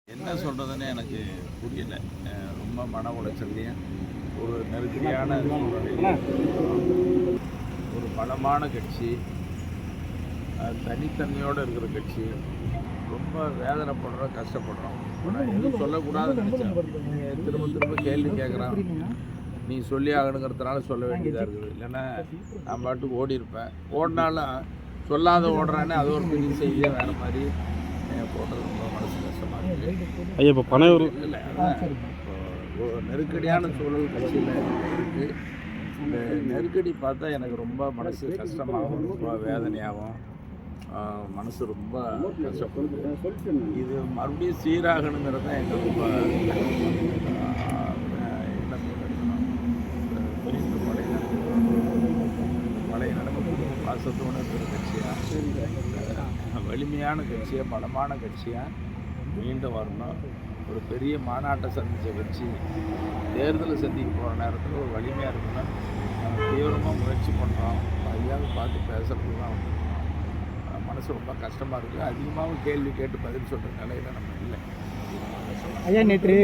என்ன சொல்கிறதுன்னு எனக்கு புரியல. ரொம்ப மன உளைச்சல்லையும் ஒரு நெருக்கடியான சூழ்நிலையில் ஒரு பலமான கட்சி, தனித்தன்மையோடு இருக்கிற கட்சி, ரொம்ப வேதனைப்படுறோம், கஷ்டப்படுறோம். நான் எதுவும் சொல்லக்கூடாதுன்னு நினச்சேன். திரும்ப திரும்ப கேள்வி கேட்குறான், நீ சொல்லி ஆகணுங்கிறதுனால சொல்ல வேண்டியதாக இருக்குது. இல்லைன்னா நான் பாட்டுக்கு ஓடி இருப்பேன். ஓடினாலும் சொல்லாத ஓடுறானே, அது ஒரு பெரிய செய்தியாக வேறு மாதிரி போடுறது ரொம்ப மனசு கஷ்டமாக இருக்குது. ஐயா இப்போ பனையூர் இல்லை, இப்போ நெருக்கடியான சூழல் கட்சியில் இருக்குது. இந்த நெருக்கடி பார்த்தா எனக்கு ரொம்ப மனசு கஷ்டமாகவும் ரொம்ப வேதனையாகவும் மனசு ரொம்ப கஷ்டப்படுது. இது மறுபடியும் சீராகணுங்கிறது தான் எங்களுக்கு ரொம்ப பழைய நடக்கக்கூடிய பாசத்தோடு இருக்கிற கட்சியாக, வலிமையான கட்சியாக, பலமான கட்சியாக மீண்டும் வரணும். ஒரு பெரிய மாநாட்டை சந்தித்த கட்சி தேர்தலை சந்திக்க போகிற நேரத்தில் ஒரு வலிமையாக இருக்கணும். நாங்கள் தீவிரமாக முயற்சி பண்ணுறோம். ஐயாவை பார்த்து பேசுகிறது தான் வந்துருக்கோம். மனசு ரொம்ப கஷ்டமாக இருக்குது. அதிகமாக கேள்வி கேட்டு பதில் சொல்கிற நிலையில் நம்ம இல்லை. ஐயா நேற்று